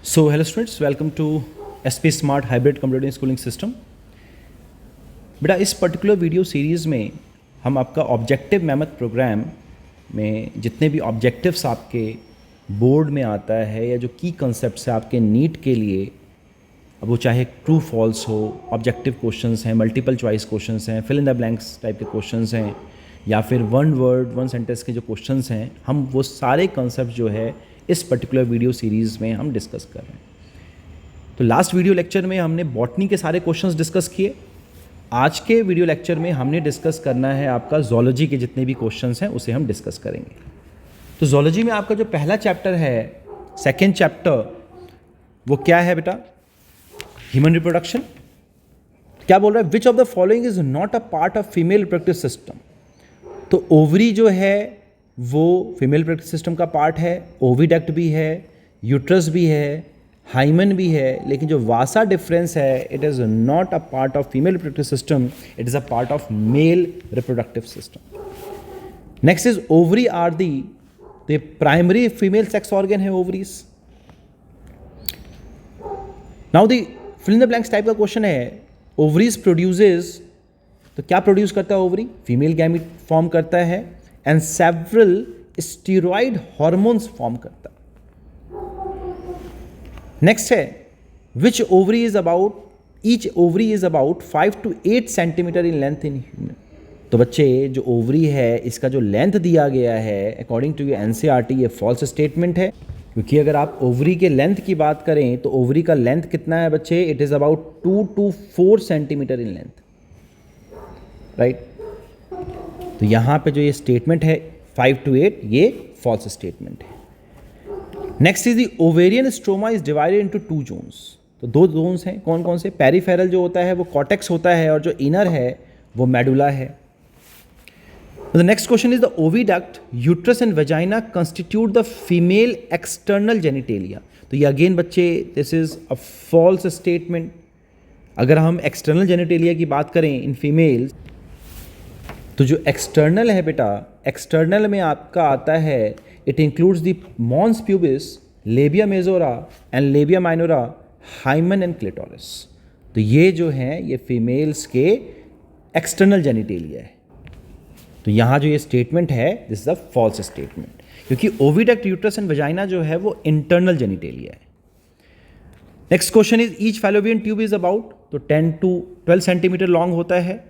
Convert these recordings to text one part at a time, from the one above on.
So hello students, welcome to SP Smart Hybrid Computing Schooling System। बेटा इस particular video series में हम आपका ऑब्जेक्टिव मेमथ प्रोग्राम में जितने भी ऑब्जेक्टिव्स आपके बोर्ड में आता है या जो की कंसेप्ट्स है आपके नीट के लिए, अब वो चाहे ट्रू फॉल्स हो, ऑब्जेक्टिव क्वेश्चंस हैं, मल्टीपल चॉइस क्वेश्चंस हैं, fill in the blanks type के क्वेश्चंस हैं, या फिर वन वर्ड वन सेंटेंस के जो क्वेश्चंस हैं, हम वो सारे कंसेप्ट जो है इस पर्टिकुलर वीडियो सीरीज़ में हम डिस्कस कर रहे हैं। तो लास्ट वीडियो लेक्चर में हमने बॉटनी के सारे क्वेश्चंस डिस्कस किए। आज के वीडियो लेक्चर में हमने डिस्कस करना है आपका ज़ूलॉजी के जितने भी क्वेश्चंस हैं उसे हम डिस्कस करेंगे। तो ज़ूलॉजी में आपका जो पहला चैप्टर है, सेकेंड चैप्टर, वो क्या है बेटा? Human reproduction. क्या बोल रहा है? विच of the following is not a part of female reproductive system. तो ओवरी जो है वो फीमेल रिप्रोडक्टिव सिस्टम का पार्ट है, ओविडक्ट भी है, यूट्रस भी है, हाइमन भी है, लेकिन जो वासा डिफरेंस है, it is not a part of female reproductive system, it is a part of male reproductive system. Next is ovary are the primary female sex organ है ovaries. Now the fill in the blanks type का question है, ovaries produces, तो क्या produce करता है ovary? Female gamete form करता है and several steroid hormones form करता है। नेक्स्ट है which ovary is about, each ovary is about 5 to 8 centimetre in length in human. तो बच्चे जो ओवरी है इसका जो लेंथ दिया गया है अकॉर्डिंग टू एनसीईआरटी ये फॉल्स स्टेटमेंट है, क्योंकि अगर आप ओवरी के लेंथ की बात करें तो ओवरी का लेंथ कितना है बच्चे? It is about 2 to 4 centimetre in length, right. तो यहाँ पे जो ये स्टेटमेंट है 5 to 8, ये फॉल्स स्टेटमेंट है। Next is the ovarian stroma is divided into 2 zones. तो 2 जोन्स हैं, कौन कौन से? पेरिफेरल जो होता है वो कॉर्टेक्स होता है और जो इनर है वो मेडुला है। The next question is the oviduct, uterus and vagina constitute the female external genitalia. तो ये अगेन बच्चे this is a false statement. अगर हम एक्सटर्नल जेनिटेलिया की बात करें इन फीमेल्स, तो जो एक्सटर्नल है बेटा, एक्सटर्नल में आपका आता है, it includes the mons pubis, labia majora and labia minora, hymen and clitoris. तो ये जो हैं ये फीमेल्स के एक्सटर्नल जेनिटेलिया है। तो यहाँ जो ये स्टेटमेंट है this is a false statement, क्योंकि ओविडक्ट, यूट्रस एंड वेजाइना जो है वो इंटरनल जेनिटेलिया है। Next question is each fallopian tube is about, तो 10 to 12 सेंटीमीटर लॉन्ग होता है।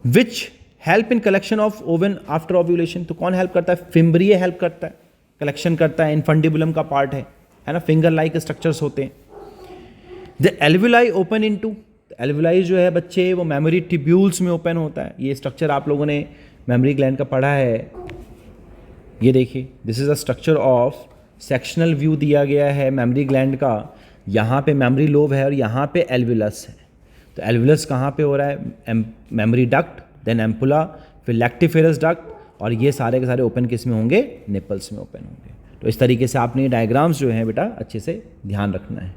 Which help in collection of ovum after ovulation. तो कौन हेल्प करता है? फिम्ब्रिया हेल्प करता है, कलेक्शन करता है, इनफंडिबुलम का पार्ट है ना, फिंगर लाइक स्ट्रक्चर्स होते हैं। The alveoli open into, alveoli जो है बच्चे वो मेमोरी ट्यूब्यूल्स में ओपन होता है। ये स्ट्रक्चर आप लोगों ने मेमोरी ग्लैंड का पढ़ा है। ये देखिए this is a structure of sectional view दिया गया है मेमोरी ग्लैंड का। यहाँ पे मेमोरी लोब है और यहाँ पे एल्वुलस है। तो एल्वुलस कहाँ पे हो रहा है? मेमोरी डक्ट, देन एम्पुला, फिर लैक्टिफेरस डक्ट, और ये सारे के सारे ओपन किस में होंगे? निपल्स में ओपन होंगे। तो इस तरीके से आपने डायग्राम्स जो हैं बेटा अच्छे से ध्यान रखना है।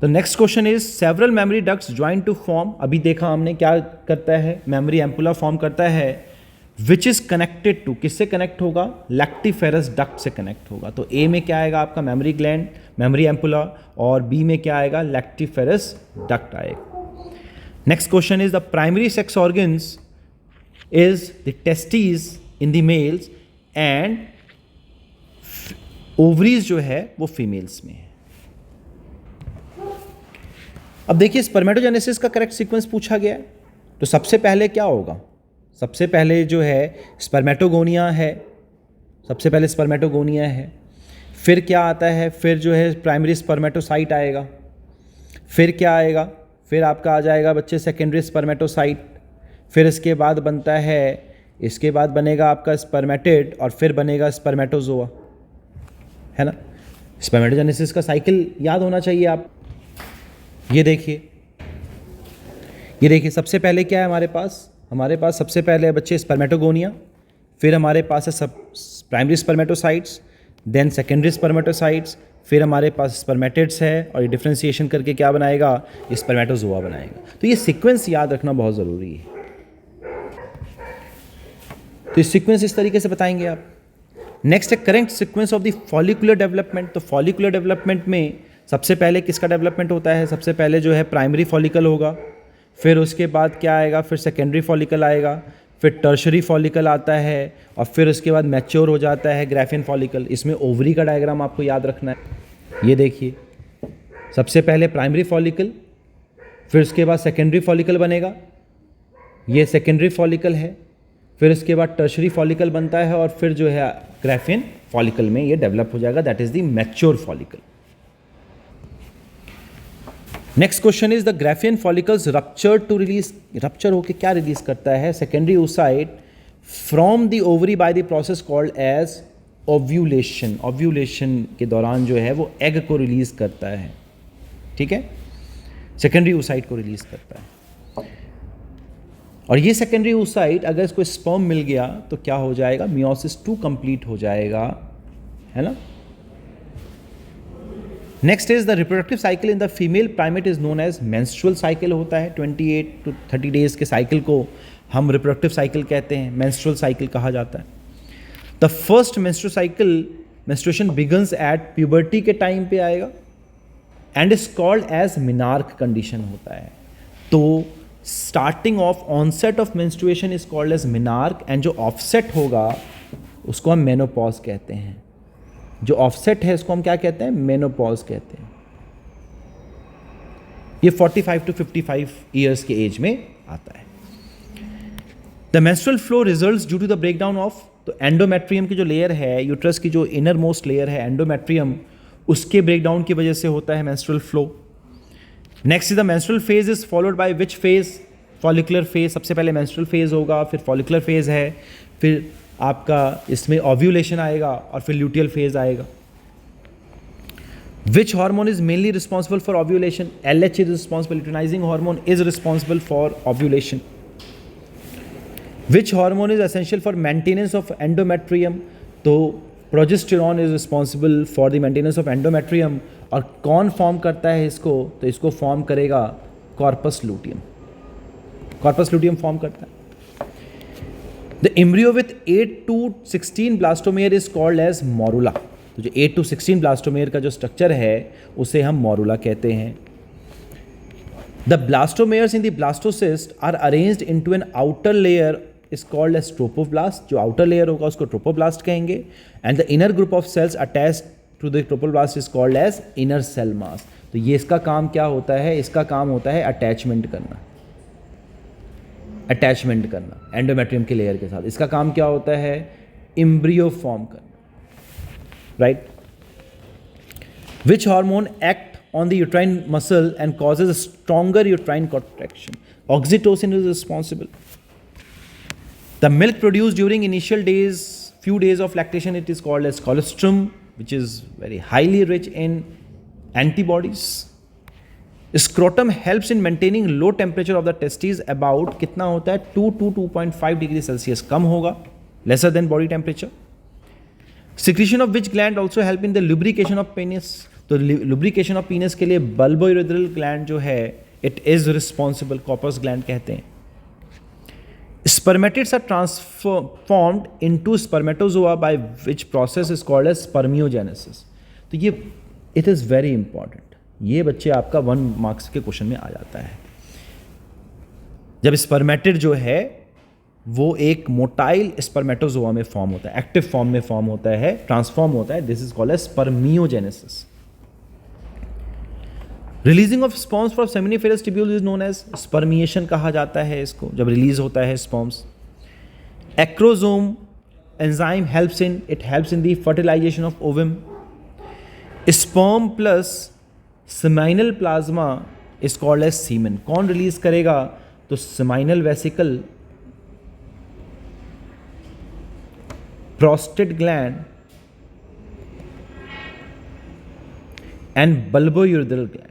तो next question is several mammary ducts join to form. अभी देखा हमने क्या करता है, मेमोरी एम्पुला फॉर्म करता है, विच इज कनेक्टेड टू, किससे कनेक्ट होगा? लैक्टिफेरस डक्ट से कनेक्ट होगा। तो ए में क्या आएगा आपका? मेमोरी ग्लैंड, मेमोरी एम्पुला, और बी में क्या आएगा? लैक्टिफेरस डक्ट आएगा। Next question is the primary sex organs is the testis in the mails and ovaries जो है वो फीमेल्स में है। अब देखिए स्पर्मेटोजेनेसिस का करेक्ट सीक्वेंस पूछा गया है, तो सबसे पहले क्या होगा? सबसे पहले जो है स्पर्मेटोगोनिया है, सबसे पहले स्पर्मेटोगोनिया है, फिर क्या आता है? फिर जो है प्राइमरी स्पर्मेटोसाइट आएगा, फिर क्या आएगा? फिर आपका आ जाएगा बच्चे सेकेंडरी स्पर्मेटोसाइट, फिर इसके बाद बनता है, इसके बाद बनेगा आपका स्पर्मेटिड, और फिर बनेगा स्पर्मेटोजोआ, है ना। स्पर्मेटोजेनेसिस का साइकिल याद होना चाहिए आप। ये देखिए, ये देखिए सबसे पहले क्या है हमारे पास? हमारे पास सबसे पहले है बच्चे स्पर्मेटोगोनिया, फिर हमारे पास है सब primary spermatocytes, then secondary spermatocytes, फिर हमारे पास स्पर्मेटिड्स है, और ये डिफ्रेंशिएशन करके क्या बनाएगा? ये स्पर्मेटोजोआ बनाएगा। तो ये सीक्वेंस याद रखना बहुत ज़रूरी है। तो ये सीक्वेंस इस तरीके से बताएंगे आप। नेक्स्ट है current sequence of the follicular development. तो फॉलिकुलर डेवलपमेंट में सबसे पहले किसका डेवलपमेंट होता है? सबसे पहले जो है प्राइमरी फॉलिकल होगा, फिर उसके बाद क्या आएगा? फिर सेकेंडरी फॉलिकल आएगा, फिर टर्शरी फॉलिकल आता है, और फिर उसके बाद मैच्योर हो जाता है ग्राफियन फॉलिकल। इसमें ओवरी का डायग्राम आपको याद रखना है। ये देखिए, सबसे पहले प्राइमरी फॉलिकल, फिर उसके बाद सेकेंडरी फॉलिकल बनेगा, ये सेकेंडरी फॉलिकल है, फिर उसके बाद टर्शरी फॉलिकल बनता है, और फिर जो है ग्राफियन फॉलिकल में ये डेवलप हो जाएगा, that is the mature follicle. Next question is the graafian follicles rupture to release, rupture होकर क्या रिलीज करता है? Secondary oocyte from the ovary by the process called as ovulation. Ovulation के दौरान जो है वो एग को रिलीज करता है, ठीक है, सेकेंडरी oocyte को रिलीज करता है। और ये सेकेंडरी oocyte अगर इसको स्पर्म मिल गया तो क्या हो जाएगा? मियोसिस 2 कंप्लीट हो जाएगा, है ना। Next is the reproductive cycle in the female primate is known as menstrual cycle होता है। 28 to 30 डेज के साइकिल को हम रिप्रोडक्टिव साइकिल कहते हैं, मेंस्ट्रुअल साइकिल कहा जाता है। The first menstrual cycle, menstruation begins at puberty के टाइम पे आएगा and is called as menarche condition होता है। तो starting of onset of menstruation is called as menarche, and जो ऑफसेट होगा उसको हम मेनोपॉज कहते हैं। जो ऑफसेट है इसको हम क्या कहते हैं? मेनोपॉज कहते हैं। ये 45 to 55 ईयर्स के एज में आता है। The menstrual flow results due to the breakdown of, तो एंडोमेट्रियम की जो लेयर है, यूट्रस की जो इनर मोस्ट लेयर है एंडोमेट्रियम, उसके ब्रेकडाउन की वजह से होता है menstrual flow. Next is the menstrual phase is followed by which phase? Follicular phase. सबसे पहले मेंस्ट्रुअल फेज होगा, फिर फॉलिकुलर फेज है, फिर आपका इसमें ओव्यूलेशन आएगा, और फिर ल्यूटियल फेज आएगा। Which hormone is mainly responsible for ovulation? LH is responsible, luteinizing hormone is responsible for ovulation. Which hormone is essential for maintenance of endometrium? तो progesterone is responsible for the maintenance of endometrium. और कौन form करता है इसको? तो इसको form करेगा corpus luteum. Corpus luteum form करता है। The embryo with 8 to 16 blastomere is called as morula. तो जो 8 to 16 ब्लास्टोमेयर का जो स्ट्रक्चर है उसे हम मोरुला कहते हैं। The blastomeres in the blastocyst are arranged into an outer layer is called as trophoblast. जो आउटर लेयर होगा उसको ट्रोपोब्लास्ट कहेंगे, and the inner group of cells attached to the trophoblast is called as inner cell mass. तो ये इसका काम क्या होता है? इसका काम होता है अटैचमेंट करना, अटैचमेंट करना एंडोमेट्रियम के लेयर के साथ। इसका काम क्या होता है? एम्ब्रियो फॉर्म करना, right. Which hormone act on the uterine muscle and causes stronger uterine contraction? Oxytocin is responsible. The milk produce during initial days, few days of lactation, it is called as colostrum, which is very highly rich in antibodies. Scrotum helps in maintaining low temperature of the testes about कितना होता है? 2 to 2.5 degree Celsius कम होगा, lesser than body temperature. Secretion of which gland also help in the lubrication of penis? तो lubrication of penis के लिए bulbourethral gland जो है it is responsible, corpus gland कहते हैं. Spermatids are transformed into spermatozoa by which process is called as spermiogenesis. तो ये it is very important. ये बच्चे आपका 1 मार्क्स के क्वेश्चन में आ जाता है. जब स्पर्मेटिड जो है वो एक मोटाइल स्पर्मेटोजोआ में फॉर्म होता है, एक्टिव फॉर्म में फॉर्म होता है, ट्रांसफॉर्म होता है. This is called as spermiogenesis. Releasing of sperms from seminiferous tubule is known as spermiation कहा जाता है इसको, जब रिलीज होता है sperms. Acrosome enzyme helps in the fertilization of ovum. Sperm plus seminal plasma is called as semen. कौन release करेगा? तो seminal vesicle, prostate gland and bulbourethral gland.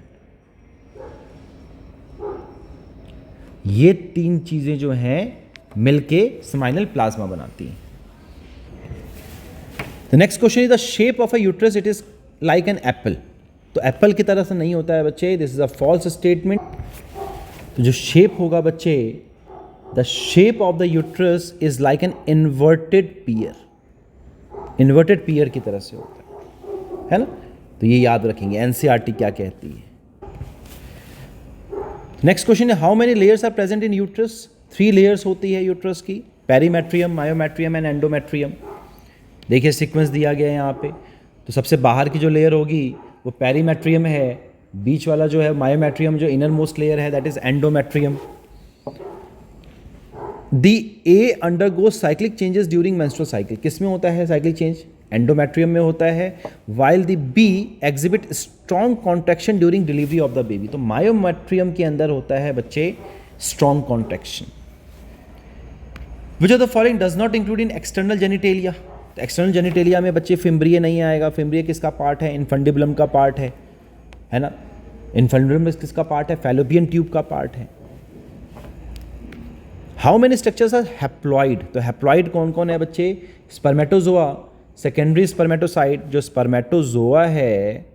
ये 3 चीजें जो हैं मिलके सेमाइनल प्लाज्मा बनाती हैं. The next question is the shape of a uterus. It is like an apple. तो एप्पल की तरह से नहीं होता है बच्चे. This is a false statement. तो जो शेप होगा बच्चे, the shape of the uterus is like an inverted pear. Inverted pear की तरह से होता है ना। तो ये याद रखेंगे एनसीईआरटी क्या कहती है। नेक्स्ट क्वेश्चन है how many layers are present in uterus. 3 layers होती है यूट्रस की, पेरीमेट्रियम, मायोमेट्रियम एंड एंडोमेट्रियम। देखिए सीक्वेंस दिया गया है यहाँ पे। तो सबसे बाहर की जो लेयर होगी वो पेरीमेट्रियम है, बीच वाला जो है मायोमेट्रियम, जो इनर मोस्ट लेयर है that is endometrium. The A undergo cyclic changes during menstrual cycle. किस में होता है साइक्लिक चेंज? एंडोमेट्रियम में होता है। While the B exhibit strong contraction during delivery of the baby. तो मायोमेट्रियम के अंदर होता है बच्चे strong contraction. Which of the following does not include in external genitalia. तो एक्सटर्नल जेनिटेलिया में बच्चे फिम्ब्रिय नहीं आएगा। फिम्ब्रिय किसका पार्ट है? इन्फंडिबुलम का पार्ट है ना। इन्फंडिबुलम किसका पार्ट है? फैलोपियन ट्यूब का पार्ट है। How many structures are haploid. तो हैप्लॉइड कौन कौन है बच्चे? स्पर्मेटोजोआ, सेकेंडरी स्पर्मेटोसाइट जो स्पर्मेटोजोआ है,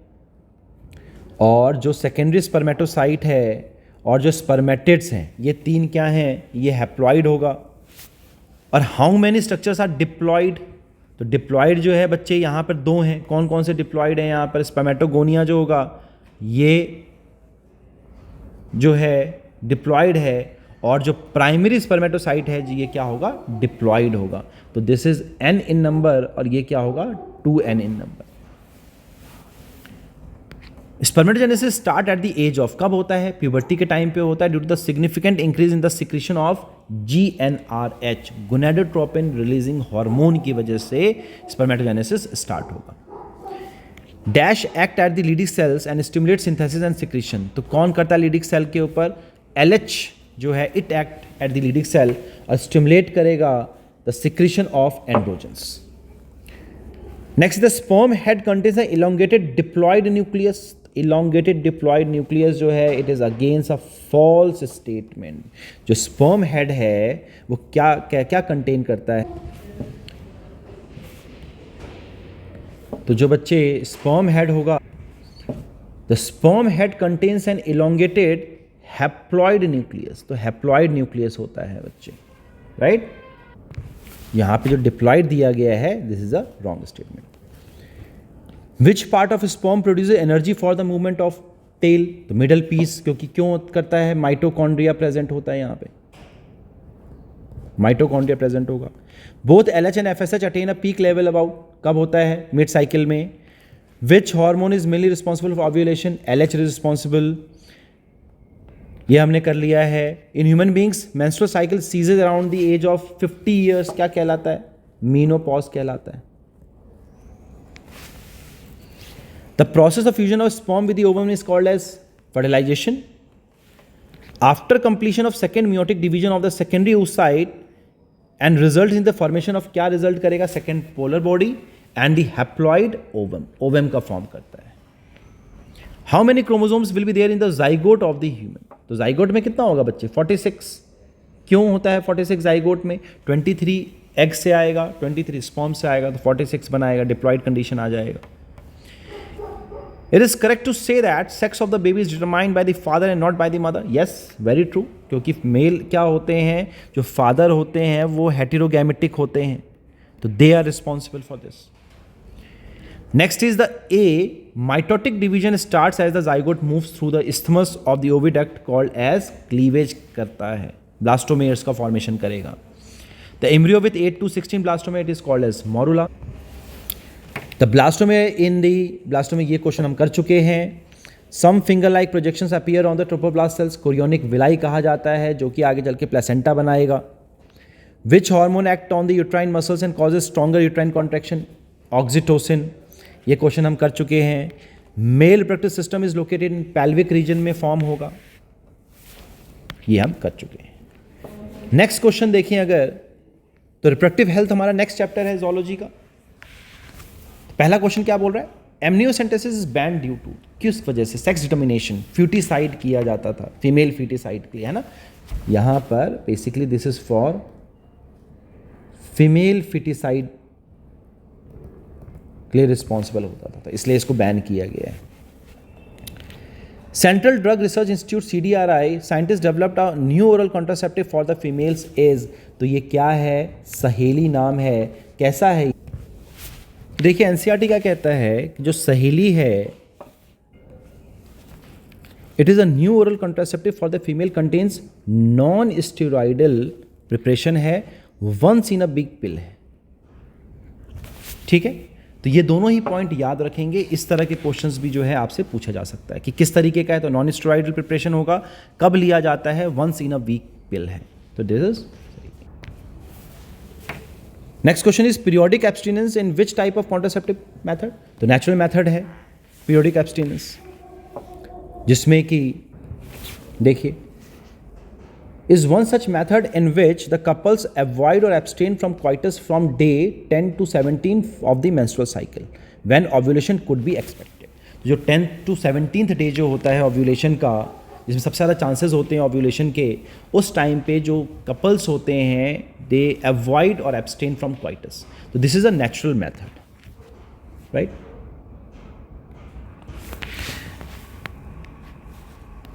और जो सेकेंडरी स्पर्मेटोसाइट है, और जो स्पर्मेटिड्स हैं, ये 3 क्या हैं? ये हैप्लॉइड होगा। और how many structures are diploid. तो डिप्लॉइड जो है बच्चे यहाँ पर 2 हैं। कौन कौन से डिप्लॉइड हैं यहाँ पर? स्पर्मेटोगोनिया जो होगा ये जो है डिप्लॉइड है, और जो प्राइमरी स्पर्मेटोसाइट है जी ये क्या होगा? डिप्लॉइड होगा। तो this is n in number और ये क्या होगा? 2n in number. Spermatogenesis start at the age of, कब होता है? प्यूबर्टी के टाइम पे होता है, due to the significant increase in the secretion of GnRH, gonadotropin releasing hormone की वजह से स्पर्मेटोजेनेसिस स्टार्ट होगा। Dash act at the Leydig cells and stimulate synthesis and secretion. तो कौन करता है लीडिंग सेल के ऊपर? LH जो है it act at the Leydig cell और स्टिमुलेट करेगा the secretion of androgens. Next the sperm head contains a elongated diploid nucleus. Elongated diploid nucleus जो है it is against a false statement. जो sperm head है वो क्या क्या क्या कंटेन करता है? तो जो बच्चे स्पर्म हेड होगा, the sperm head contains an elongated haploid nucleus. तो हैप्लॉइड न्यूक्लियस होता है बच्चे, राइट। यहां पे जो डिप्लॉइड दिया गया है this is a wrong statement. Which part of sperm produce energy for the movement of tail. तो मिडल पीस, क्योंकि क्यों करता है? माइटोकॉन्ड्रिया प्रेजेंट होता है यहाँ पे, माइटोकॉन्ड्रिया प्रेजेंट होगा। Both LH and FSH attain a peak level about, कब होता है? मिड साइकिल में। Which hormone is mainly responsible for ovulation? LH is responsible, ये हमने कर लिया है। In human beings menstrual cycle ceases around the age of 50 years, क्या कहलाता है? मीनोपॉज कहलाता है। The process of fusion of sperm with the ovum is called as fertilisation. After completion of second meiotic division of the secondary oocyte and result in the formation of, क्या result करेगा? Second polar body and the haploid ovum, ovum का form करता है। How many chromosomes will be there in the zygote of the human. तो zygote में कितना होगा बच्चे? 46। क्यों होता है 46 जाइगोट में? 23 एग से आएगा, 23 स्पर्म से आएगा, तो 46 बनाएगा, डिप्लॉइड कंडीशन आ जाएगा। It is correct to say that sex of the baby is determined by the father and not by the mother. Yes, very true, क्योंकि मेल क्या होते हैं? जो फादर होते हैं वो हेटेरोगैमेटिक होते हैं, तो they are responsible for this. Next is the a mitotic division starts as the zygote moves through the isthmus of the oviduct called as cleavage करता है, ब्लास्टोमेयर्स का फॉर्मेशन करेगा। The embryo with 8 to 16 blastomere it is called as morula. The blastomere in the blastomere, ये question हम कर चुके हैं। Some finger like projections appear on the trophoblast cells, chorionic villi कहा जाता है, जो कि आगे चल के प्लेसेंटा बनाएगा। Which hormone act on the uterine muscles and causes stronger uterine contraction? Oxytocin, ये क्वेश्चन हम कर चुके हैं। Mail reproductive system is located in pelvic region में फॉर्म होगा, ये हम कर चुके हैं। नेक्स्ट क्वेश्चन देखिए अगर, तो रिप्रोडक्टिव हेल्थ हमारा नेक्स्ट चैप्टर है जूलॉजी का। पहला क्वेश्चन क्या बोल रहा है? Amniocentesis is banned due to, किस वजह से? सेक्स डिटर्मिनेशन, फ्यूटिसाइड किया जाता था, फीमेल फ्यूटिसाइड के लिए, है ना। यहां पर basically this is for female foeticide के लिए रिस्पॉन्सिबल होता था, इसलिए इसको बैन किया गया है। Central drug research institute CDRI, scientist developed a new oral contraceptive for the females as. तो ये क्या है? सहेली नाम है, कैसा है? देखिए एनसीईआरटी क्या कहता है कि जो सहेली है, it is a new oral contraceptive for the female, contains non steroidal preparation है, वंस इन अ बिग पिल है। ठीक है, तो ये दोनों ही पॉइंट याद रखेंगे। इस तरह के क्वेश्चंस भी जो है आपसे पूछा जा सकता है कि किस तरीके का है, तो नॉन स्टेरॉइडल प्रिपरेशन होगा, कब लिया जाता है, वंस इन अ वीक पिल है। तो this is next question is periodic abstinence in which type of contraceptive method. तो नेचुरल मेथड है पीरियोडिक एब्सटिनेंस, जिसमें कि देखिए is one such method in which the couples avoid or abstain from coitus from day 10 to 17 of the menstrual cycle when ovulation could be expected। जो 10 to 17th day जो होता है ovulation का, जिसमें सबसे ज़्यादा चांसेस होते हैं ओव्यूलेशन के, उस टाइम पे जो कपल्स होते हैं दे अवॉइड और एब्सटेन फ्रॉम coitus। तो this is a natural method, right.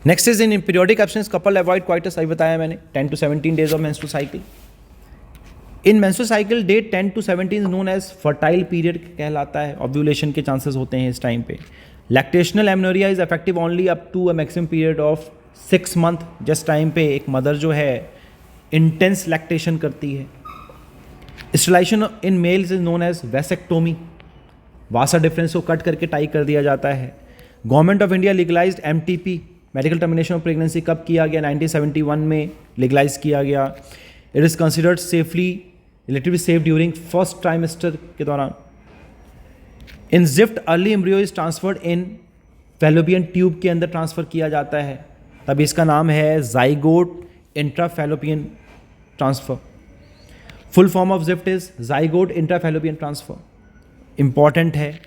Next is in periodic abstinence couple avoid coitus, अभी बताया मैंने 10 to 17 days of menstrual cycle. In menstrual cycle day 10 to 17 is known as fertile period कहलाता है, ovulation के chances होते हैं इस time पे। Lactational amenorrhoea is effective only up to a maximum period of 6 month, जिस टाइम पे एक मदर जो है इंटेंस लैक्टेशन करती है। Sterilisation in males is known as vasectomy, vasa deferens को कट करके टाई कर दिया जाता है। Government of India legalised MTP, medical termination of pregnancy, कब किया गया, 1971 में लीगलाइज किया गया। It is considered safely relatively safe during first trimester के दौरान। In GIFT early embryo is transferred in fallopian tube के अंदर ट्रांसफ़र किया जाता है, तब इसका नाम है zygote intrafallopian transfer. Full form of GIFT is zygote intrafallopian transfer, important है।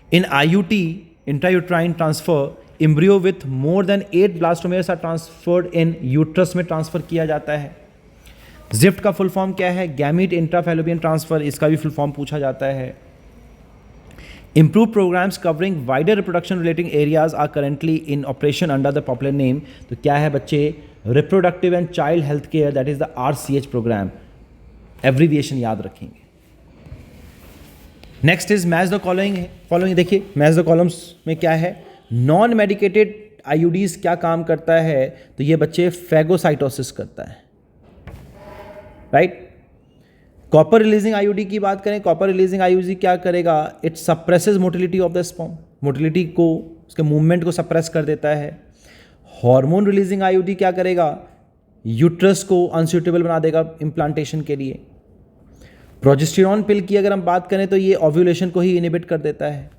In IUT intrauterine transfer embryo with more than 8 blastomeres are transferred in uterus में ट्रांसफर किया जाता है। जिफ्ट का फुल फॉर्म क्या है, गैमीट इंट्राफैलोपियन ट्रांसफर, इसका भी फुल फॉर्म पूछा जाता है। Improve programmes covering wider reproduction relating areas are currently in operation under the popular name. तो क्या है बच्चे, reproductive and child health care, that is the RCH programme, abbreviation याद रखेंगे। Next is match the following, देखिए match the columns में क्या है, नॉन मेडिकेटेड आईयूडीज क्या काम करता है, तो ये बच्चे फैगोसाइटोसिस करता है, राइट। कॉपर रिलीजिंग आईयूडी की बात करें, कॉपर रिलीजिंग आईयूडी क्या करेगा, it suppresses motility of the sperm, motility को, उसके मूवमेंट को सप्रेस कर देता है। हार्मोन रिलीजिंग आईयूडी क्या करेगा, यूट्रस को अनसूटेबल बना देगा इम्प्लांटेशन के लिए। प्रोजेस्टेरॉन पिल की अगर हम बात करें तो ये ओव्यूलेशन को ही इनहिबिट कर देता है।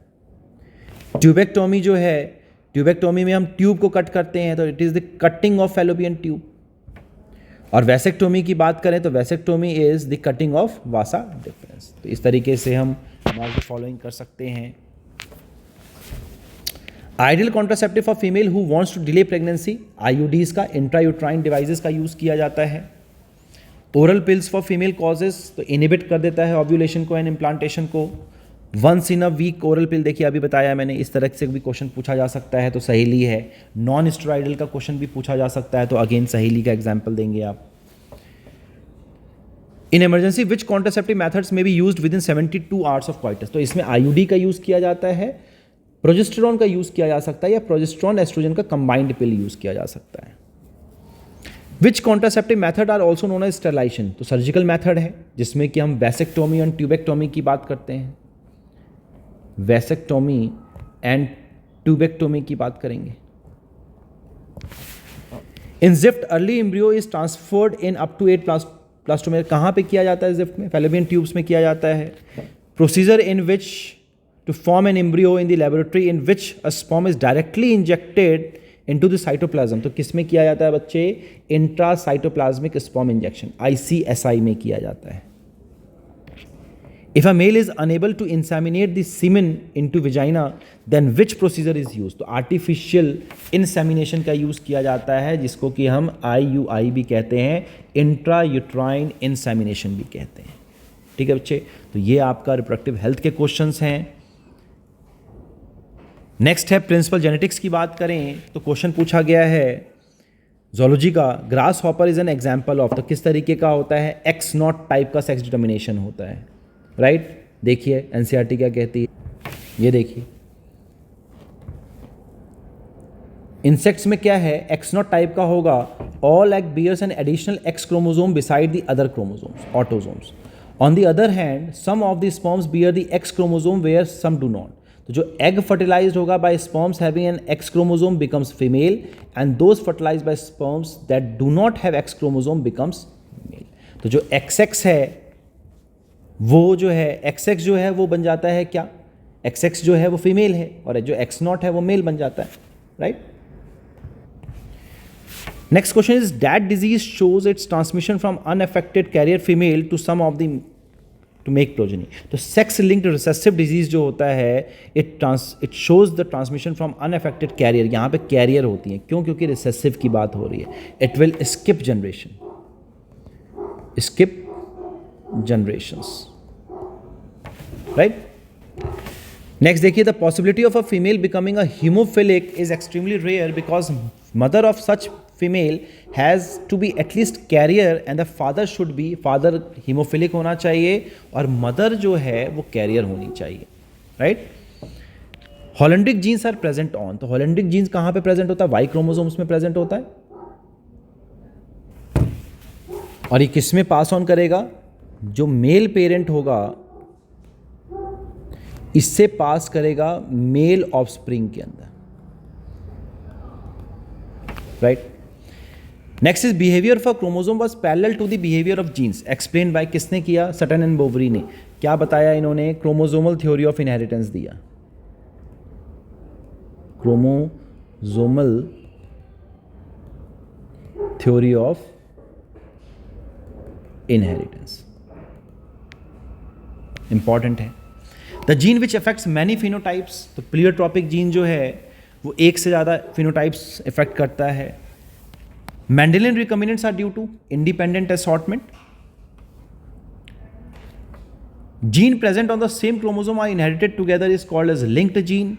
ट्यूबेक्टोमी जो है, ट्यूबेक्टोमी में हम ट्यूब को कट करते हैं, तो it is the cutting of fallopian tube. और वैसेक्टोमी की बात करें तो vasectomy is the cutting of vasa deferens. तो इस तरीके से हम फॉलोइंग कर सकते हैं। Ideal contraceptive for female who wants to delay pregnancy, IUDs का, इंट्रायूट्राइन डिवाइसेस का यूज़ किया जाता है। Oral pills for female causes, तो इनहिबिट कर देता है ओव्यूलेशन को एंड इम्प्लांटेशन को। Once in a week oral पिल, देखिए अभी बताया मैंने, इस तरह से भी क्वेश्चन पूछा जा सकता है, तो सहेली है। नॉन स्टेरॉइडल का क्वेश्चन भी पूछा जा सकता है, तो अगेन सहेली का एग्जाम्पल देंगे आप। In emergency which contraceptive methods में be used with in 72 hours of coitus, तो इसमें आईयूडी का यूज़ किया जाता है, प्रोजेस्टेरॉन का यूज़ किया जा सकता है, या प्रोजेस्टेरॉन एस्ट्रोजन का कंबाइंड पिल यूज़ किया जा सकता है। Which contraceptive method are also known as sterilisation, तो सर्जिकल मेथड है, जिसमें कि हम वैसेक्टोमी और ट्यूबेक्टोमी की बात करते हैं। वैसेक्टोमी एंड ट्यूबेक्टोमी की बात करेंगे। In GIFT early embryo is transferred in up to 8 blastomere, कहाँ पे किया जाता है जिफ्ट में, फैलोपियन ट्यूब्स में किया जाता है। Procedure in which to form an embryo in the laboratory in which a sperm is directly injected into the cytoplasm, तो किस में किया जाता है बच्चे, इंट्रासाइटोप्लाज्मिक स्पर्म इंजेक्शन, ICSI में किया जाता है। If a male is unable to inseminate the semen into vagina, then which procedure is used? तो artificial insemination का यूज़ किया जाता है, जिसको कि हम IUI भी कहते हैं, इंट्रायूट्राइन इंसेमिनेशन भी कहते हैं। ठीक है बच्चे, तो ये आपका रिप्रोडक्टिव हेल्थ के क्वेश्चंस हैं। नेक्स्ट है प्रिंसिपल जेनेटिक्स की बात करें तो क्वेश्चन पूछा गया है जोलॉजी का, grass hopper is an example of, तो किस तरीके का होता है, X0 टाइप का सेक्स डिटर्मिनेशन होता है, राइट। देखिए एनसीईआरटी क्या कहती है, ये देखिए इंसेक्ट्स में क्या है, एक्स नॉट टाइप का होगा, all egg bears an additional X chromosome beside the other chromosomes autosomes. On the other hand some of the sperms bear the X chromosome where some do not. तो जो egg fertilized होगा by sperms having an X chromosome becomes female and those fertilized by sperms that do not have X chromosome becomes male. तो जो XX है वो जो है XX जो है वो बन जाता है क्या, XX जो है वो फीमेल है और जो X नॉट है वो मेल बन जाता है, right. Next question is that disease shows its transmission from unaffected carrier female to some of the to make progeny. तो सेक्स लिंक्ड रिसेसिव डिजीज जो होता है it shows the transmission from unaffected carrier. यहाँ पे career होती है, क्यों, क्योंकि रिसेसिव की बात हो रही है। It will skip generation, skip generations, right. Next देखिए, the possibility of a female becoming a haemophilic is extremely rare because mother of such female has to be at least carrier and the father should be, father haemophilic होना चाहिए और mother जो है वो carrier होनी चाहिए, right. Holandric genes are present on, तो holandric jeans कहाँ पे प्रेजेंट होता है, वाई क्रोमोसोम्स में प्रेजेंट होता है। और ये किस में पास ऑन करेगा, जो मेल पेरेंट होगा इससे पास करेगा मेल ऑफस्प्रिंग के अंदर, right. Next is behaviour of a chromosome was parallel to the behaviour of genes, explain by किसने किया, सटन एंड बोवरी ने। क्या बताया इन्होंने, क्रोमोसोमल थ्योरी ऑफ इनहेरिटेंस दिया, chromosomal theory of inheritance, important है। The gene which affects many phenotypes, तो pleiotropic gene जो है वो एक से ज़्यादा फिनोटाइप्स इफेक्ट करता है। Mendelian recombinants are due to independent assortment. Gene present on the same chromosome are inherited together is called as linked gene.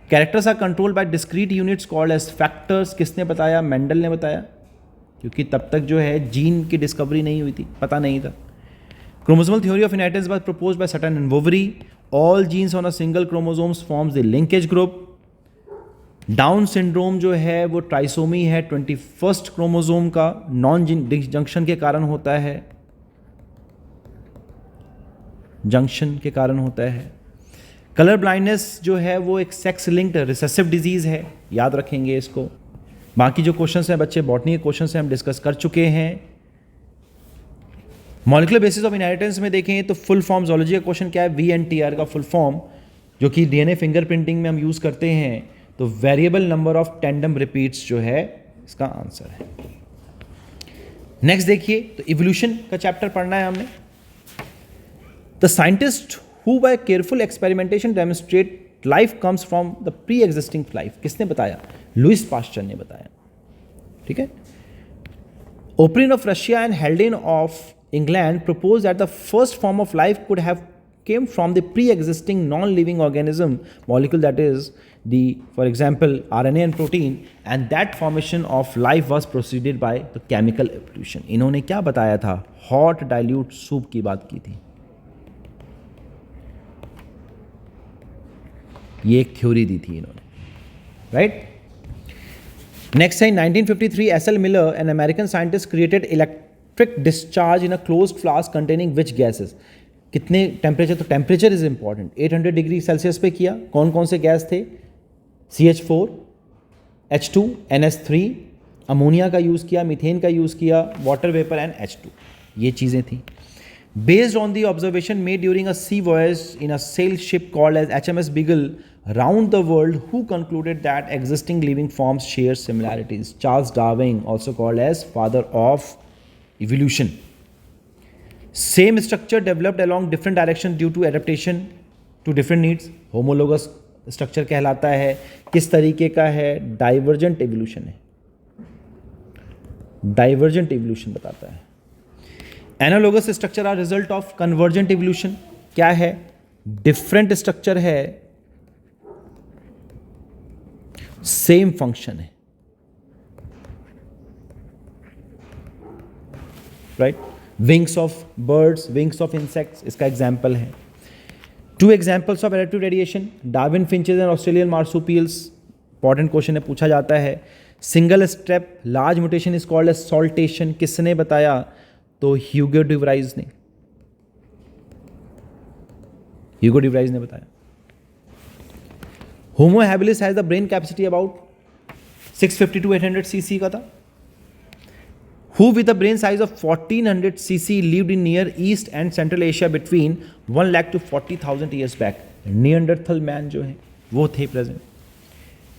Characters are controlled by discrete units called as factors. किसने बताया, Mendel ने बताया, क्योंकि तब तक जो है gene की डिस्कवरी नहीं हुई थी, पता नहीं था। Chromosomal theory of inheritance was proposed by Sutton and Boveri. All genes on a single chromosome forms the linkage group. Down syndrome जो है वो ट्राइसोमी है 21st क्रोमोसोम का, नॉन जंक्शन के कारण होता है, जंक्शन के कारण होता है। कलर ब्लाइंडनेस जो है वो एक सेक्स लिंक्ड रिसेसिव डिजीज है, याद रखेंगे इसको। बाकी जो क्वेश्चंस हैं बच्चे, बॉटनी के क्वेश्चंस हैं, हम डिस्कस कर चुके हैं। मॉलिक्यूलर बेसिस ऑफ इनहेरिटेंस में देखें तो फुल फॉर्म, जोलॉजी का क्वेश्चन क्या है, VNTR का फुल फॉर्म, जो कि DNA फिंगरप्रिंटिंग में हम यूज करते हैं, तो variable number of tandem repeats जो है इसका आंसर है। नेक्स्ट देखिए, तो इवोल्यूशन का चैप्टर पढ़ना है हमने। The scientist who by careful experimentation demonstrate life comes from the pre existing life, किसने बताया, लुइस पास्चर ने बताया, ठीक है। Oparin of Russia and Haldane of England propose that the first form of life could have came from the pre-existing non-living organism molecule, that is the, for example, RNA and protein, and that formation of life was preceded by the chemical evolution. इन्होंने क्या बताया था, hot dilute soup की बात की थी, ये एक थ्योरी दी थी इन्होंने, राइट। नेक्स्ट है 1953 SL Miller, an American scientist, created electric discharge in a closed flask containing which gases. कितने टेम्परेचर, तो temperature is important, 800 degree Celsius पे किया। कौन कौन से गैस थे, CH4, H2, NS3, अमोनिया का यूज़ किया, मीथेन का यूज़ किया, वाटर वेपर एंड H2, ये चीज़ें थी। Based on the observation made during a sea voyage in a sail ship called as HMS Beagle round the world, who concluded that existing living forms share similarities, Charles Darwin, also called as father of evolution. Same structure developed along different direction due to adaptation to different needs. Homologous structure कहलाता है। किस तरीके का है, divergent evolution है, divergent evolution बताता है। Analogous structure are result of convergent evolution, क्या है, डिफरेंट स्ट्रक्चर है, सेम फंक्शन है, right. Wings of birds, wings of insects इसका एग्जाम्पल है। 2 examples of adaptive radiation, Darwin finches and Australian marsupials. Important question है, पूछा जाता है. Single step large mutation is called as saltation. किसने बताया? तो ह्यूगो डी व्राइज ने. ह्यूगो डी व्राइज ने बताया. Homo habilis has the brain capacity about 650 to 800 cc का था. Who with a brain size of 1400 cc lived in Near East and Central Asia between 1 lakh to 40,000 years back. Neanderthal man जो है वो थे present.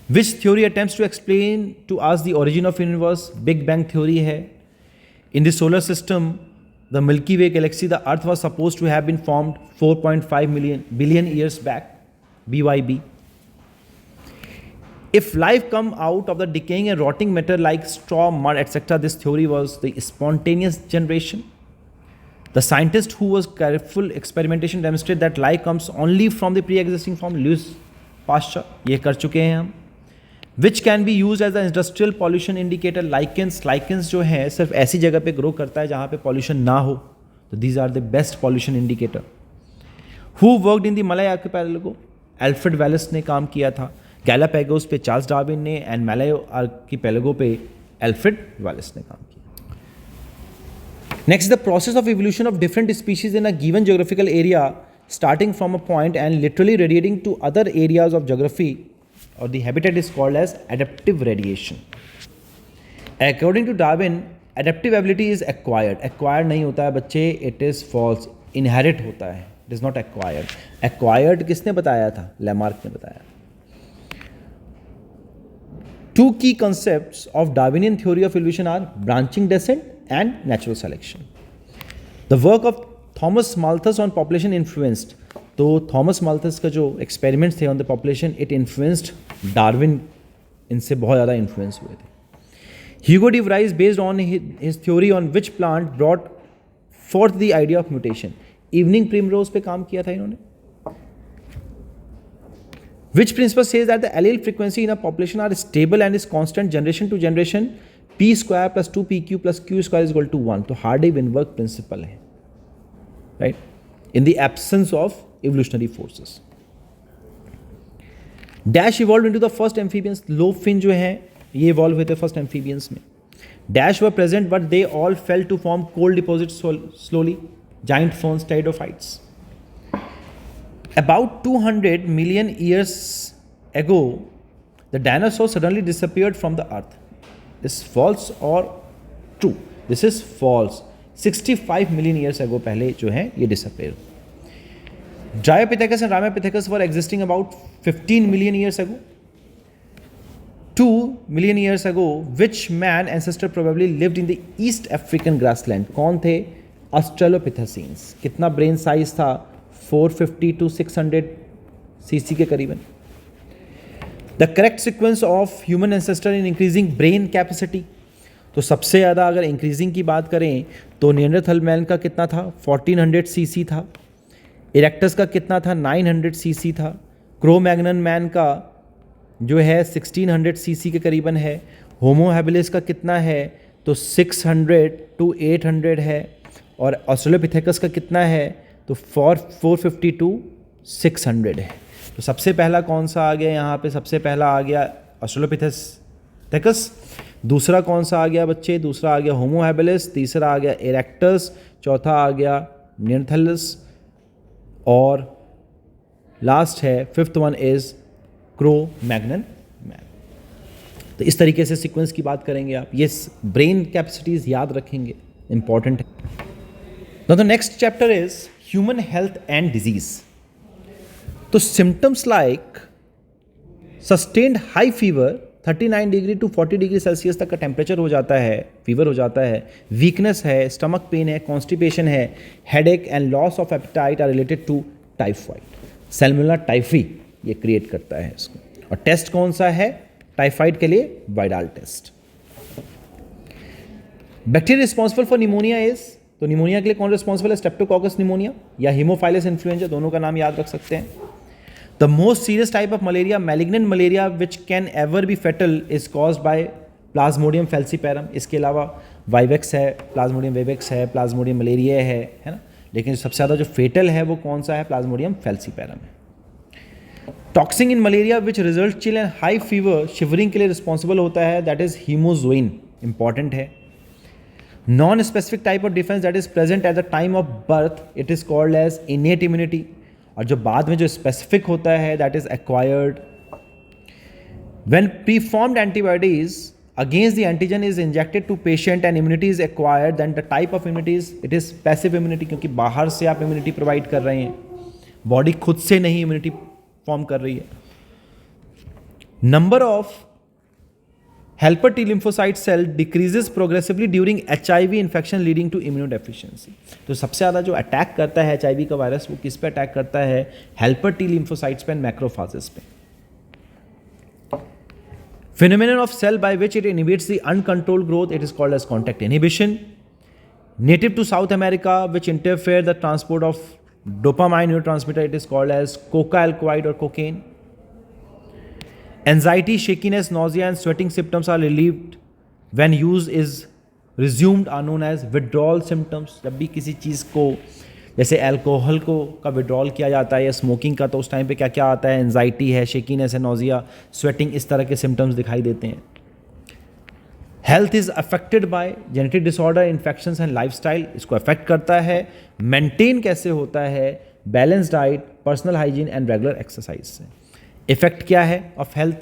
Which theory attempts to explain to us the origin of universe? Big Bang theory है. In the solar system, the Milky Way galaxy, the Earth was supposed to have been formed 4.5 billion years back. BYB. If life come out of the decaying and rotting matter like straw, mud, etc., this theory was the spontaneous generation. The scientist who was careful experimentation demonstrated that life comes only from the pre-existing form. Louis Pasteur, ये कर चुके हैं हम. Which can be used as the industrial pollution indicator. Lichens जो है सिर्फ ऐसी जगह पे ग्रो करता है जहाँ पे pollution ना हो. तो these are the best pollution indicator. Who worked in the Malay archipelago? Alfred Wallace ने काम किया था. गैलापैगोस पे चार्ल्स डार्विन ने एंड मलाय आर्किपेलागो पे एल्फ्रेड वालेस ने काम किया. Next, the process of evolution of different species in a given geographical area starting from a point and literally radiating to other areas of geography और the habitat is called as adaptive radiation. According to Darwin, adaptive ability is acquired. Acquired नहीं होता है बच्चे, it is false. Inherit होता है, it is not acquired. Acquired किसने बताया था? लैमार्क ने बताया. Two key concepts of Darwinian theory of evolution are branching descent and natural selection. The work of Thomas Malthus on population influenced. तो Thomas Malthus का जो एक्सपेरिमेंट्स थे on the population, it influenced Darwin. इनसे बहुत ज़्यादा influence हुए थे. Hugo de Vries based on his theory on which plant brought forth the idea of mutation. Evening primrose पे काम किया था इन्होंने. Which principle says that the allele frequency in a population are stable and is constant generation to generation? P square plus 2pq plus q square is equal to 1. तो Hardy-Weinberg principle है, right? In the absence of evolutionary forces. Dash evolved into the first amphibians. Lobe fin जो है ये evolve हुए थे first amphibians में. Dash were present but they all fell to form coal deposits slowly. Giant ferns, pteridophytes. About 200 million years ago, the dinosaurs suddenly disappeared from the earth. Is false or true? This is false. 65 million years ago पहले जो है ये disappear. Dryopithecus and Ramapithecus were existing about 15 million years ago. 2 million years ago, which man ancestor probably lived in the East African grassland? कौन थे? Australopithecines. कितना brain size था? 450 to 600 cc के करीबन. The correct sequence of human ancestor in increasing brain capacity. तो सबसे ज़्यादा अगर इंक्रीजिंग की बात करें तो निएंडरथल मैन का कितना था? 1400 cc था. इरेक्टस का कितना था? 900 cc था. क्रो-मैग्नन मैन का जो है 1600 cc के करीबन है. होमो हैबिलिस का कितना है? तो 600 to 800 है. और ऑस्ट्रेलोपिथेकस का कितना है? तो 450 to 600 है. तो सबसे पहला कौन सा आ गया यहाँ पे? सबसे पहला आ गया ऑस्ट्रेलोपिथेकस. दूसरा कौन सा आ गया बच्चे? दूसरा आ गया होमो हैबिलिस. तीसरा आ गया इरेक्टस. चौथा आ गया निएंडरथैलस. और लास्ट है fifth one is Cro-Magnon man. तो इस तरीके से सीक्वेंस की बात करेंगे आप. ये ब्रेन कैपेसिटीज याद रखेंगे, इंपॉर्टेंट है. Now the next chapter is human health and disease. तो symptoms like sustained high fever 39 degree to 40 degree Celsius तक का टेम्परेचर हो जाता है, फीवर हो जाता है, वीकनेस है, स्टमक पेन है, कॉन्स्टिपेशन है, headache and loss of appetite are related to typhoid. Salmonella typhi ये क्रिएट करता है इसको. और टेस्ट कौन सा है टाइफाइड के लिए? Widal test. Bacteria responsible for pneumonia is. तो निमोनिया के लिए कौन रिस्पॉन्सिबल है? स्ट्रेप्टोकोकस निमोनिया या हीमोफाइलस इन्फ्लुएंजा, दोनों का नाम याद रख सकते हैं. The most serious type of malaria, malignant malaria which can ever be fatal, is caused by Plasmodium falciparum. इसके अलावा वाइवेक्स है, प्लाज्मोडियम वेवेक्स है, प्लाज्मोडियम मलेरिया है ना. लेकिन सबसे ज़्यादा जो फेटल है वो कौन सा है? प्लाज्मोडियम फैल्सीपैरम है। Toxin in malaria which result chill and high fever shivering के लिए रिस्पॉन्सिबल होता है, दैट इज हीमोजोइन, इंपॉर्टेंट है। Non specific type of defence that is present at the time of birth, it is called as innate immunity, और जो बाद में जो स्पेसिफिक होता है that is acquired. When preformed antibodies against the antigen is injected to patient and immunity is acquired, then the type of immunity is it is passive immunity, क्योंकि बाहर से आप immunity provide कर रहे हैं, बॉडी खुद से नहीं immunity फॉर्म कर रही है। Number of helper T lymphocyte cell decreases progressively during HIV infection leading to immunodeficiency। तो सबसे ज़्यादा जो अटैक करता है HIV का वायरस वो किस पे अटैक करता है? helper T lymphocytes पे, मैक्रोफाजेस पे। Phenomenon of cell by which it inhibits the uncontrolled growth, it is called as contact inhibition. Native to South America, which interfere the transport of dopamine neurotransmitter, it is called as coca-alcoid or cocaine. Anxiety, shakiness, nausea and sweating symptoms are relieved when use is resumed are known as withdrawal symptoms। जब भी किसी चीज़ को जैसे alcohol को का withdrawal किया जाता है या स्मोकिंग का, तो उस टाइम पे क्या क्या आता है? एंजाइटी है, शेकीनेस है, नोजिया, स्वेटिंग, इस तरह के सिम्टम्स दिखाई देते हैं। Health is affected by genetic disorder, infections and lifestyle, इसको अफेक्ट करता है। मेंटेन कैसे होता है? Balance diet, personal hygiene and regular exercise से। इफेक्ट क्या है of health?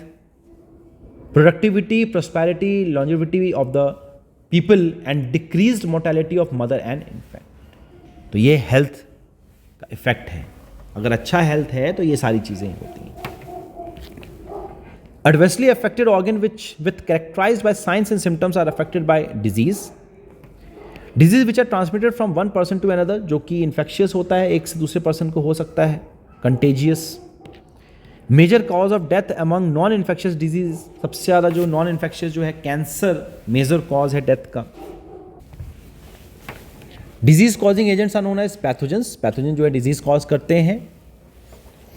Productivity, prosperity, longevity of the people and decreased mortality of mother and infant. तो ये हेल्थ का इफेक्ट है। अगर अच्छा हेल्थ है तो ये सारी चीज़ें होती हैं। Adversely affected organ which with characterized by science and symptoms are affected by disease which are transmitted from one person to another, जो कि इन्फेक्शियस होता है, एक से दूसरे पर्सन को हो सकता है, contagious. Major cause of death among non infectious disease, सबसे ज़्यादा जो नॉन इन्फेक्शियस जो है कैंसर मेजर कॉज है डेथ का। Disease causing agents are known as pathogens, pathogen जो है डिजीज कॉज करते हैं।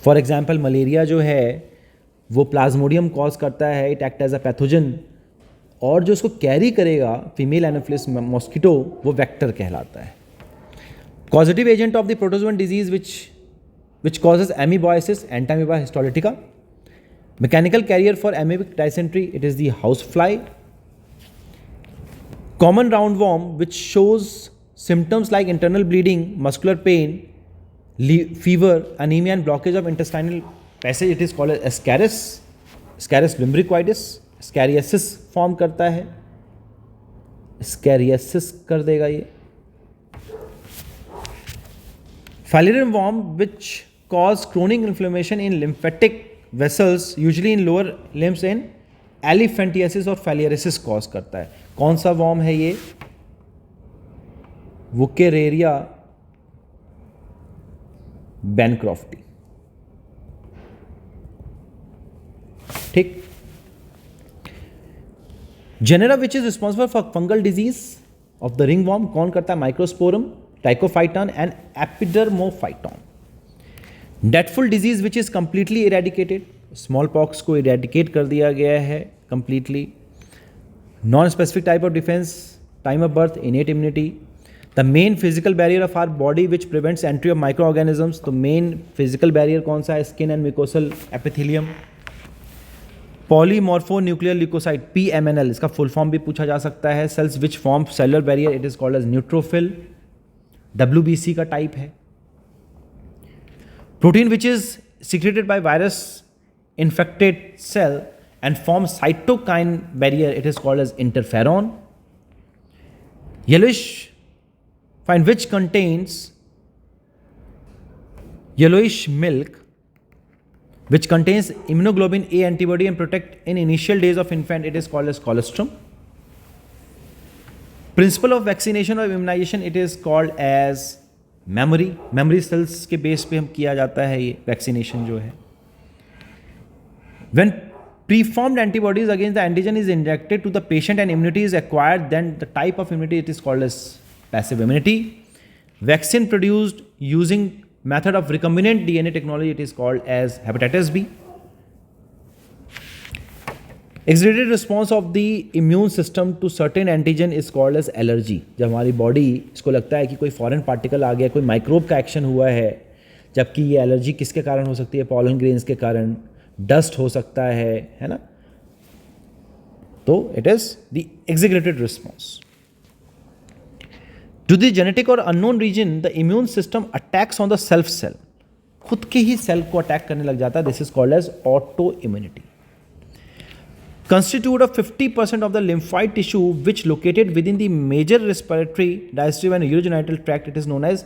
फॉर एग्जाम्पल मलेरिया जो है वो प्लाज्मोडियम कॉज करता है, it act as a pathogen, और जो उसको कैरी करेगा फीमेल एनोफिलिस मॉस्किटो वो वेक्टर कहलाता है। Causative agent of the protozoan disease which causes amoebiasis, Entamoeba histolytica. Mechanical carrier for amoebic dysentery, it is the housefly. Common roundworm which shows symptoms like internal bleeding, muscular pain, fever, anemia and blockage of intestinal passage, it is called as Ascaris. Ascaris lumbricoides, Ascariasis form करता है, Ascariasis कर देगा ये। Filarian worm which cause chronic inflammation in lymphatic vessels, usually in lower limbs, in elephantiasis और filariasis cause करता है। कौन सा worm है ये? Wuchereria bancrofti. ठीक। Genera which is responsible for fungal disease of the ringworm, कौन करता है? Microsporum, Trichophyton and Epidermophyton. Deathful disease which is completely eradicated, smallpox को इरेडिकेट कर दिया गया है completely. Non specific type of defence, time of birth, innate immunity. The main physical barrier of our body which prevents entry of micro organisms, तो main physical barrier कौन सा है? Skin and mucosal epithelium. Polymorphonuclear leucocyte, PMNL, इसका full form भी पूछा जा सकता है। Cells which form cellular barrier, it is called as neutrophil, WBC का टाइप है। Protein which is secreted by virus infected cell and form cytokine barrier, it is called as interferon. Yellowish fine which contains yellowish milk which contains immunoglobulin A antibody and protect in initial days of infant, it is called as colostrum. Principle of vaccination or immunization, it is called as memory cells के base पे हम किया जाता है ये vaccination जो है। When preformed antibodies against the antigen is injected to the patient and immunity is acquired, then the type of immunity, it is called as passive immunity. Vaccine produced using method of recombinant DNA technology, it is called as hepatitis B. Accelerated response of the immune system to certain antigen is called as allergy. जब हमारी body इसको लगता है कि कोई foreign particle आ गया, कोई microbe का एक्शन हुआ है, जबकि ये एलर्जी किसके कारण हो सकती है? पॉलन ग्रेन्स के कारण, डस्ट हो सकता है ना। तो it is the accelerated response to the genetic और unknown reason. The immune system attacks on the self cell, खुद के ही सेल को अटैक करने लग जाता है। This is called as autoimmunity. Constitute of 50% of the lymphoid tissue which located within the major respiratory, digestive and urogenital tract. It is known as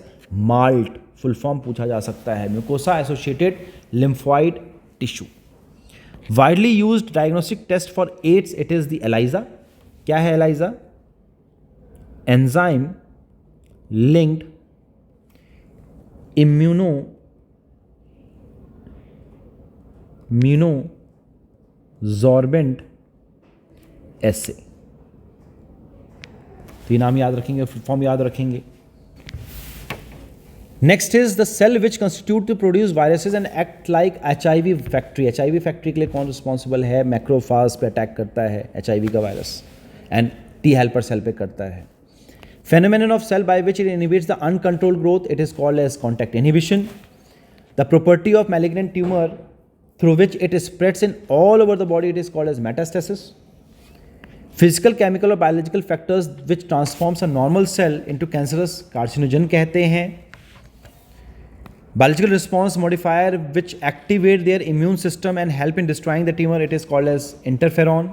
MALT. Full form पूछा जा सकता है, mucosa associated lymphoid tissue. Widely used diagnostic test for AIDS, it is the ELISA. क्या है ELISA? Enzyme linked immunosorbent ऐसे। तो ये नाम याद रखेंगे, फॉर्म याद रखेंगे। Next is the cell which constitute to produce viruses and act like HIV factory. HIV factory के लिए कौन रिस्पॉन्सिबल है? मैक्रोफाज पे अटैक करता है HIV का वायरस, एंड T हेल्पर सेल पे करता है। Phenomenon of cell by which it inhibits the uncontrolled growth, it is called as contact inhibition. The property of malignant tumour through which it spreads in all over the body, it is called as metastasis. Physical, chemical or biological factors which transforms a normal cell into cancerous carcinogen कहते हैं। Biological response modifier which activate their immune system and help in destroying the tumor, it is called as interferon.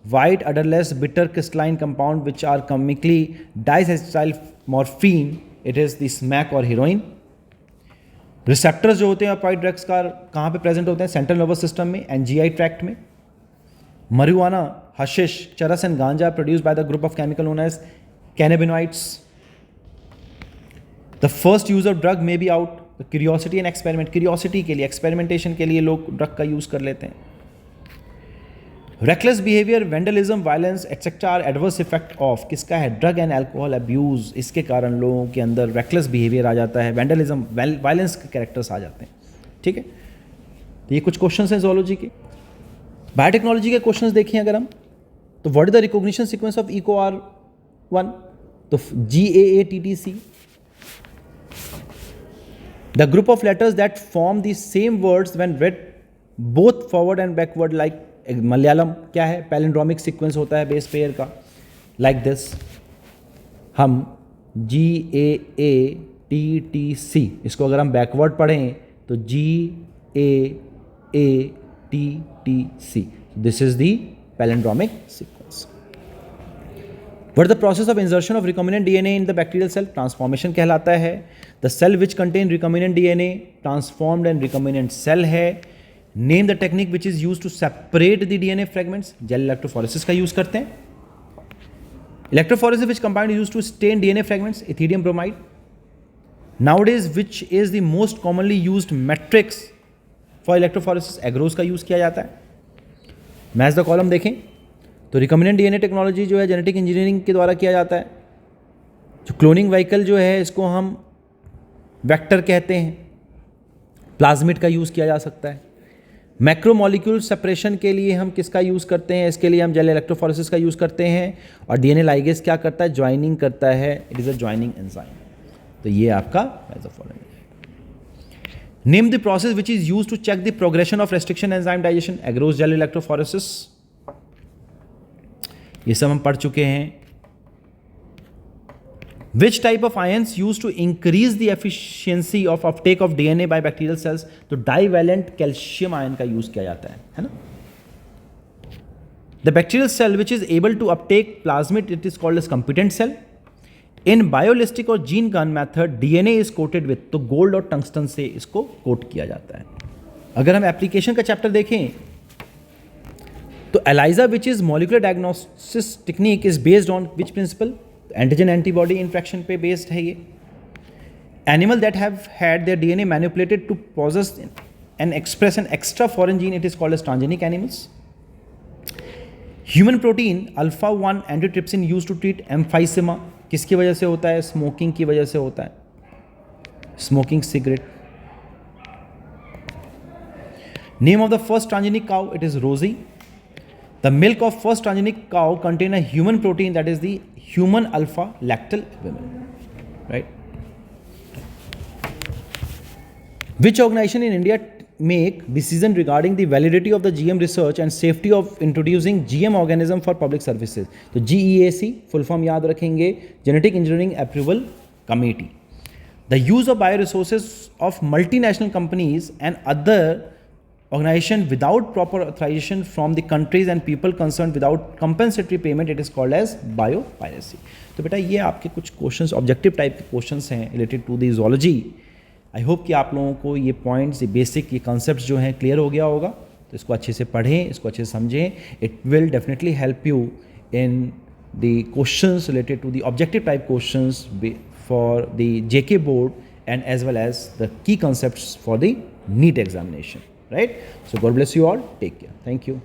White, odorless, bitter crystalline compound which are chemically diacetylmorphine, it is the smack or heroin. Receptors जो होते हैं ऑपियोइड drugs का कहाँ पे present होते हैं? Central nervous system में and GI tract में। marijuana, hashish, charas and ganja produced by the group of chemical known as cannabinoids. The first use of drug may be out. The curiosity and experiment, curiosity के लिए, experimentation के लिए लोग drug का use कर लेते हैं। reckless behavior, vandalism, violence etc. are adverse effect of किसका है? Drug and alcohol abuse. इसके कारण लोगों के अंदर reckless behavior आ जाता है, vandalism, violence के कैरेक्टर्स आ जाते हैं। ठीक है, तो ये कुछ क्वेश्चंस हैं zoology के। बायोटेक्नोलॉजी के क्वेश्चंस देखें अगर हम, तो what is the recognition sequence of EcoR1? तो GAATTC। The group of letters that form the same words when red both forward and backward, like Malayalam क्या है? पैलिंड्रोमिक सीक्वेंस होता है बेस पेयर का, लाइक दिस। हम GAATTC इसको अगर हम बैकवर्ड पढ़ें तो GAATTC, this is the palindromic sequence. What is the process of insertion of recombinant DNA in the bacterial cell? Transformation कहलाता है। The cell which contain recombinant DNA transformed and recombinant cell है। Name the technique which is used to separate the DNA fragments. Gel electrophoresis का use करते हैं। Electrophoresis which compound is used to stain DNA fragments? Ethidium bromide. Nowadays which is the most commonly used matrix for electrophoresis? Agarose का use किया जाता है। Match the column देखें तो recombinant DNA technology जो है जेनेटिक इंजीनियरिंग के द्वारा किया जाता है। जो क्लोनिंग व्हीकल जो है इसको हम वेक्टर कहते हैं। प्लाज्मिड का यूज़ किया जा सकता है। मैक्रोमोलिक्यूल सेपरेशन के लिए हम किसका यूज़ करते हैं? इसके लिए हम जेल इलेक्ट्रोफोरेसिस का यूज़ करते हैं। और DNA लाइगेज क्या करता है? ज्वाइनिंग करता है। It is a joining enzyme. तो ये आपका match the following. Name the process which is used to check the progression of restriction enzyme digestion. Agarose gel electrophoresis. ये सब हम पढ़ चुके हैं। Which type of ions used to increase the efficiency of uptake of DNA by bacterial cells? तो divalent calcium ion का use किया जाता है ना। The bacterial cell which is able to uptake plasmid, it is called as competent cell. In biolistic और gene gun method DNA is coated with, तो gold और tungsten से इसको कोट किया जाता है। अगर हम एप्लीकेशन का चैप्टर देखें तो ELISA which is molecular diagnosis technique is based on which principle? Antigen antibody interaction पे बेस्ड है ये। Animal that have had their DNA manipulated to possess and express an extra foreign gene, it is called as transgenic animals. Human protein alpha-1 antitrypsin use to treat emphysema, किसकी वजह से होता है? Smoking की वजह से होता है, smoking cigarette. Name of the first transgenic cow, it is रोजी। The milk of first transgenic cow contain a human protein that is the human alpha lactal albumin, right? Which organization in India make decision regarding the validity of the GM research and safety of introducing GM organism for public services? तो GEAC full form याद रखेंगे, Genetic Engineering Approval Committee. The use of bioresources of multinational companies and other organization without proper authorization from the countries and people concerned without compensatory payment, it is called as biopiracy. तो बेटा ये आपके कुछ questions objective type के questions हैं related to the zoology. I hope कि आप लोगों को ये पॉइंट्स, ये बेसिक, ये कॉन्सेप्ट जो हैं क्लियर हो गया होगा. तो इसको अच्छे से पढ़ें, इसको अच्छे से समझें. It will definitely help you in the questions related to the objective type questions for the JK board and as well as the key concepts for the NEET examination. Right? So God bless you all. Take care. Thank you.